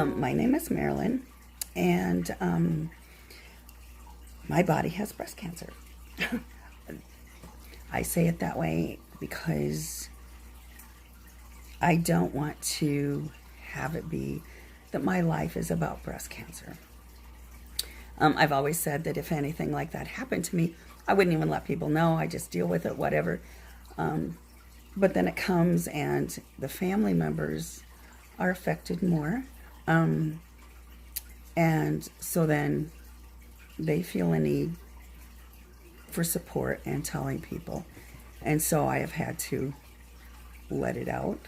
My name is Marilyn, and my body has breast cancer. I say it that way because I don't want to have it be that my life is about breast cancer. I've always said that if anything like that happened to me, I wouldn't even let people know. I just deal with it, whatever. But then it comes and the family members are affected more. And so then they feel a need for support and telling people. And so I have had to let it out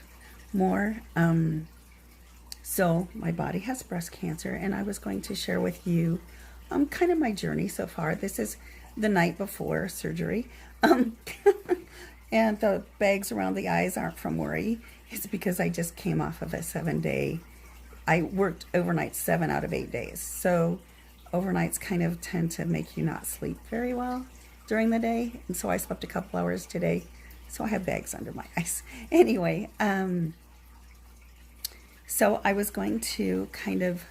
more. So my body has breast cancer, and I was going to share with you kind of my journey so far. This is the night before surgery. And the bags around the eyes aren't from worry. It's because I just came off of a 7-day. I worked overnight 7 out of 8 days. So overnights kind of tend to make you not sleep very well during the day. And so I slept a couple hours today. So I have bags under my eyes. Anyway, so I was going to kind of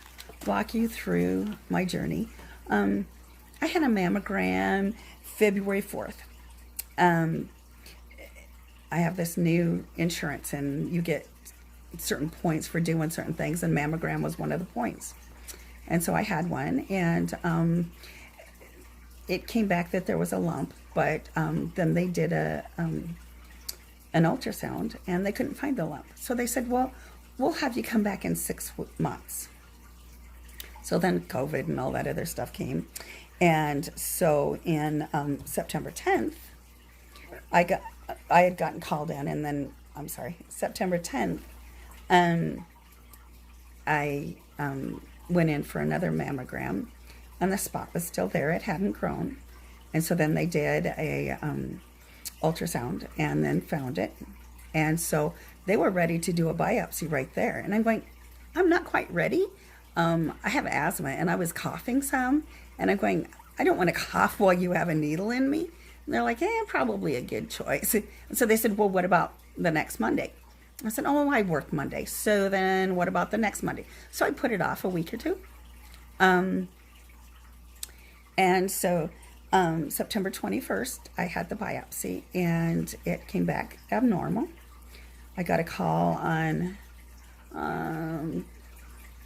walk you through my journey. I had a mammogram February 4th. I have this new insurance, and you get certain points for doing certain things, and mammogram was one of the points. And so I had one, and it came back that there was a lump, but then they did an ultrasound, and they couldn't find the lump. So they said, well, we'll have you come back in 6 months. So then COVID and all that other stuff came. And so in September 10th, I had gotten called in, and then, September 10th, I went in for another mammogram, and the spot was still there. It hadn't grown. And so then they did a ultrasound and then found it. And so they were ready to do a biopsy right there. And I'm going, I'm not quite ready. I have asthma, and I was coughing some, and I'm going, I don't want to cough while you have a needle in me. And they're like, probably a good choice. And so they said, well, what about the next Monday? I said, oh, I work Monday. So then what about the next Monday? So I put it off a week or two. And so September 21st, I had the biopsy, and it came back abnormal. I got a call on,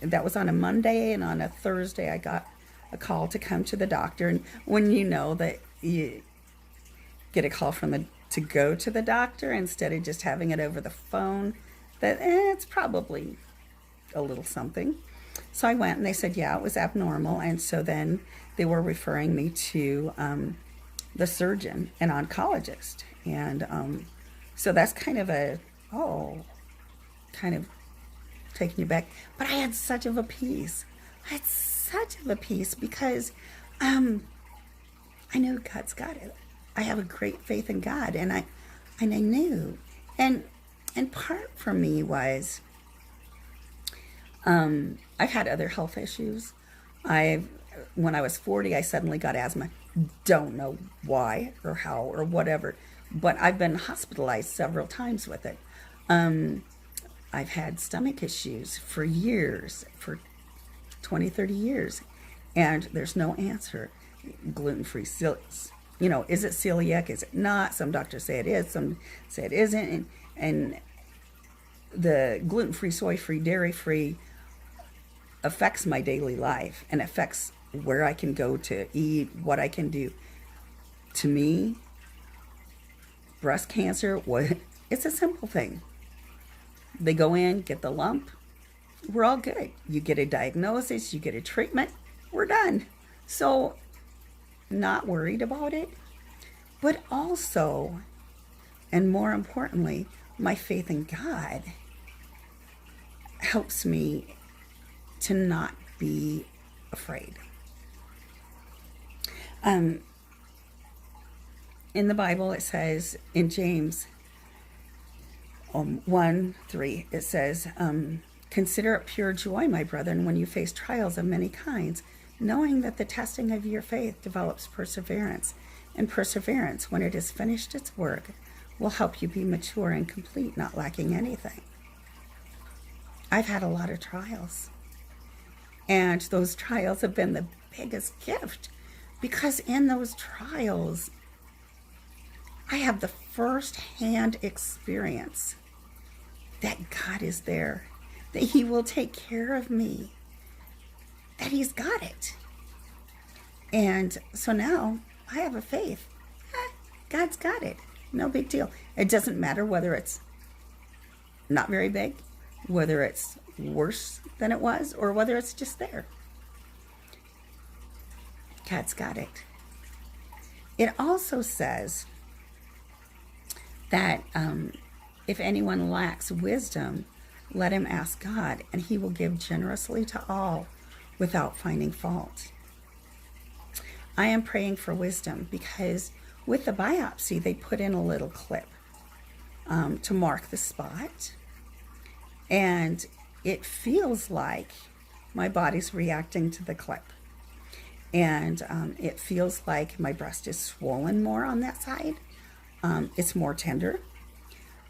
that was on a Monday, and on a Thursday, I got a call to come to the doctor. And when you know that you get a call to go to the doctor instead of just having it over the phone, that it's probably a little something. So I went, and they said, yeah, it was abnormal. And so then they were referring me to the surgeon, an oncologist. And so that's kind of taking you back. But I had such of a peace. Because I know God's got it. I have a great faith in God, and I knew. And part for me was, I've had other health issues. When I was 40, I suddenly got asthma. Don't know why or how or whatever, but I've been hospitalized several times with it. I've had stomach issues for years, for 20, 30 years, and there's no answer. Gluten-free, is it celiac? Is it not? Some doctors say it is, some say it isn't. And the gluten-free, soy-free, dairy-free affects my daily life and affects where I can go to eat, what I can do. To me, breast cancer, it's a simple thing. They go in, get the lump, we're all good. You get a diagnosis, you get a treatment, we're done. So, not worried about it, but also, and more importantly, my faith in God helps me to not be afraid. In the Bible, it says in James 1:3, it says, consider it pure joy, my brethren, when you face trials of many kinds, knowing that the testing of your faith develops perseverance. And perseverance, when it has finished its work, will help you be mature and complete, not lacking anything. I've had a lot of trials. And those trials have been the biggest gift, because in those trials, I have the first-hand experience that God is there, that He will take care of me, that He's got it. And so now I have a faith. God's got it. No big deal. It doesn't matter whether it's not very big, whether it's worse than it was, or whether it's just there. God's got it. It also says that if anyone lacks wisdom, let him ask God, and He will give generously to all without finding fault. I am praying for wisdom, because with the biopsy, they put in a little clip to mark the spot. And it feels like my body's reacting to the clip. And it feels like my breast is swollen more on that side. It's more tender.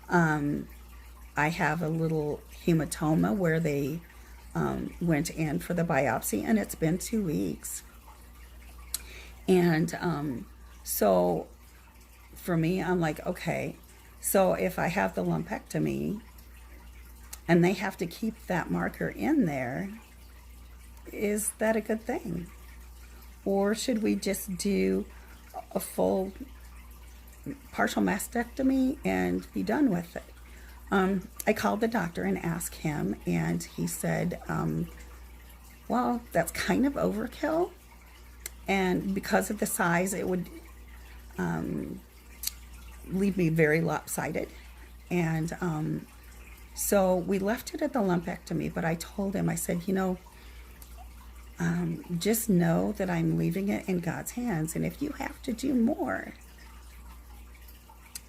I have a little hematoma where they went in for the biopsy, and it's been 2 weeks. And so for me, I'm like, okay, so if I have the lumpectomy and they have to keep that marker in there, is that a good thing? Or should we just do a full partial mastectomy and be done with it? I called the doctor and asked him, and he said, well, that's kind of overkill. And because of the size, it would leave me very lopsided. And so we left it at the lumpectomy, but I told him, I said, just know that I'm leaving it in God's hands. And if you have to do more,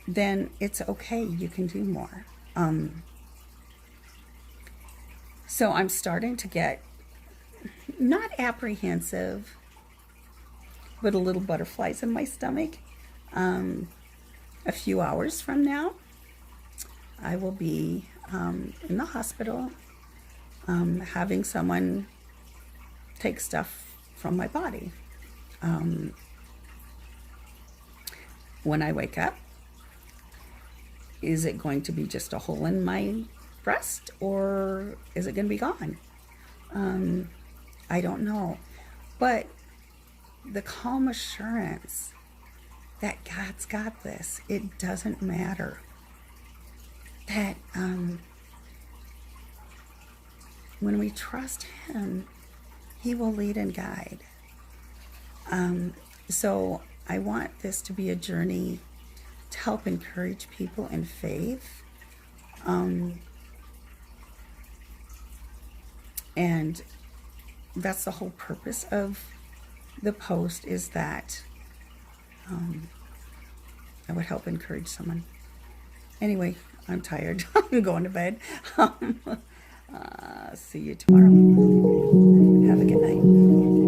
then it's okay. You can do more. So I'm starting to get not apprehensive, but a little butterflies in my stomach. A few hours from now, I will be in the hospital having someone take stuff from my body. When I wake up, is it going to be just a hole in my breast, or is it going to be gone? I don't know. But the calm assurance that God's got this, it doesn't matter. That when we trust Him, He will lead and guide. So I want this to be a journey to help encourage people in faith. And that's the whole purpose of the post, is that I would help encourage someone. Anyway, I'm tired. I'm going to bed. See you tomorrow. Have a good night.